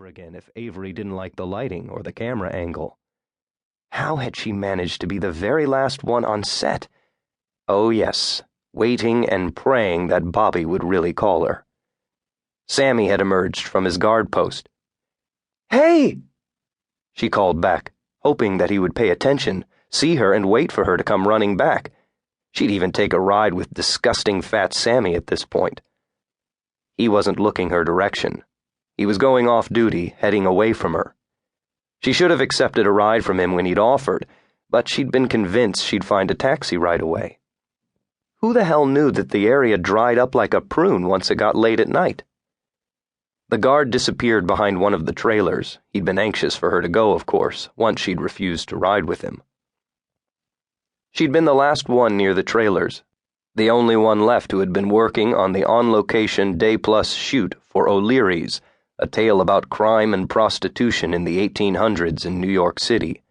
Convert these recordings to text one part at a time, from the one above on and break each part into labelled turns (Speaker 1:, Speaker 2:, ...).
Speaker 1: over again if Avery didn't like the lighting or the camera angle. How had she managed to be the very last one on set? Oh yes, waiting and praying that Bobby would really call her. Sammy had emerged from his guard post. "Hey!" she called back, hoping that he would pay attention, see her, and wait for her to come running back. She'd even take a ride with disgusting fat Sammy at this point. He wasn't looking her direction. He was going off duty, heading away from her. She should have accepted a ride from him when he'd offered, but she'd been convinced she'd find a taxi right away. Who the hell knew that the area dried up like a prune once it got late at night? The guard disappeared behind one of the trailers. He'd been anxious for her to go, of course, once she'd refused to ride with him. She'd been the last one near the trailers, the only one left who had been working on the on-location day-plus shoot for O'Leary's, a tale about crime and prostitution in the 1800s in New York City.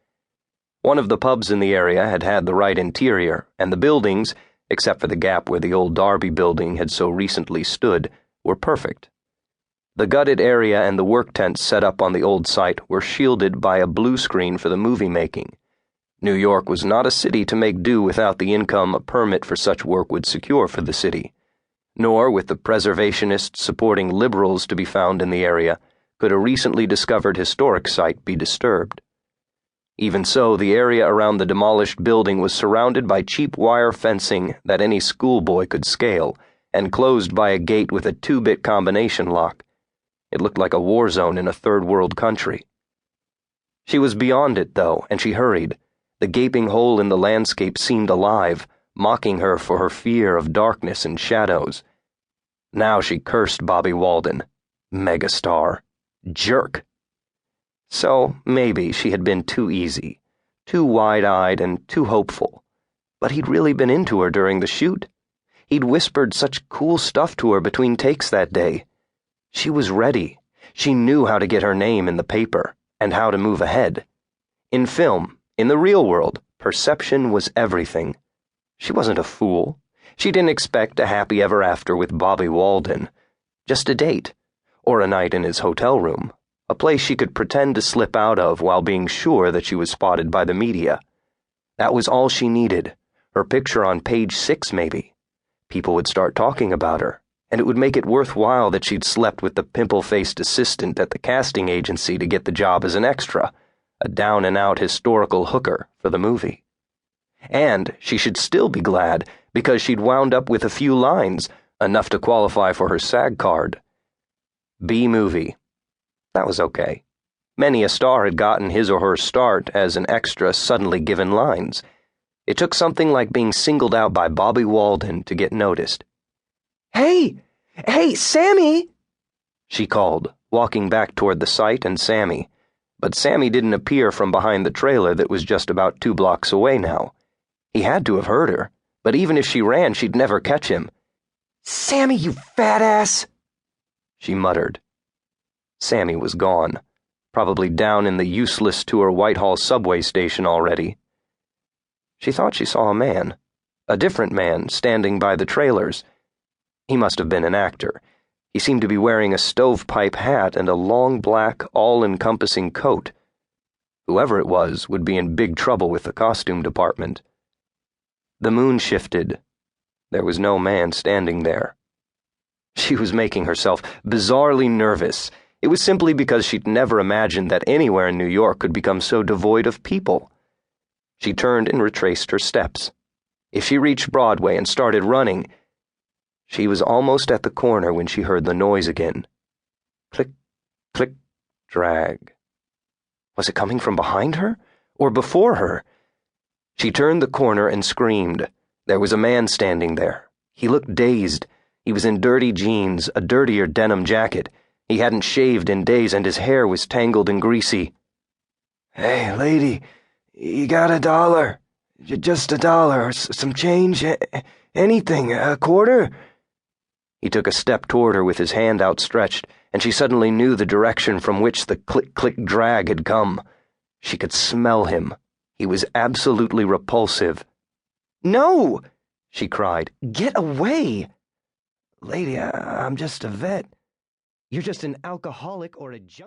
Speaker 1: One of the pubs in the area had had the right interior, and the buildings, except for the gap where the old Darby building had so recently stood, were perfect. The gutted area and the work tents set up on the old site were shielded by a blue screen for the movie making. New York was not a city to make do without the income a permit for such work would secure for the city, nor, with the preservationists supporting liberals to be found in the area, could a recently discovered historic site be disturbed. Even so, the area around the demolished building was surrounded by cheap wire fencing that any schoolboy could scale, and closed by a gate with a 2-bit combination lock. It looked like a war zone in a third-world country. She was beyond it, though, and she hurried. The gaping hole in the landscape seemed alive, mocking her for her fear of darkness and shadows. Now she cursed Bobby Walden. Megastar. Jerk. So, maybe she had been too easy, too wide-eyed and too hopeful. But he'd really been into her during the shoot. He'd whispered such cool stuff to her between takes that day. She was ready. She knew how to get her name in the paper, and how to move ahead. In film, in the real world, perception was everything. She wasn't a fool. She didn't expect a happy ever after with Bobby Walden. Just a date, or a night in his hotel room, a place she could pretend to slip out of while being sure that she was spotted by the media. That was all she needed. Her picture on page 6, maybe. People would start talking about her, and it would make it worthwhile that she'd slept with the pimple-faced assistant at the casting agency to get the job as an extra, a down-and-out historical hooker for the movie. And she should still be glad, because she'd wound up with a few lines, enough to qualify for her SAG card. B-movie. That was okay. Many a star had gotten his or her start as an extra suddenly given lines. It took something like being singled out by Bobby Walden to get noticed. "Hey! Hey, Sammy!" she called, walking back toward the site and Sammy. But Sammy didn't appear from behind the trailer that was just about 2 blocks away now. He had to have heard her, but even if she ran, she'd never catch him. "Sammy, you fat ass!" she muttered. Sammy was gone, probably down in the useless-to-her Whitehall subway station already. She thought she saw a man, a different man, standing by the trailers. He must have been an actor. He seemed to be wearing a stovepipe hat and a long black, all-encompassing coat. Whoever it was would be in big trouble with the costume department. The moon shifted. There was no man standing there. She was making herself bizarrely nervous. It was simply because she'd never imagined that anywhere in New York could become so devoid of people. She turned and retraced her steps. If she reached Broadway and started running, she was almost at the corner when she heard the noise again. Click, click, drag. Was it coming from behind her? Or before her? She turned the corner and screamed. There was a man standing there. He looked dazed. He was in dirty jeans, a dirtier denim jacket. He hadn't shaved in days, and his hair was tangled and greasy. "Hey, lady, you got $1? Just $1, or some change? Anything, a quarter?" He took a step toward her with his hand outstretched, and she suddenly knew the direction from which the click-click drag had come. She could smell him. He was absolutely repulsive. "No!" she cried. "Get away!" "Lady, I'm just a vet." "You're just an alcoholic or a junk."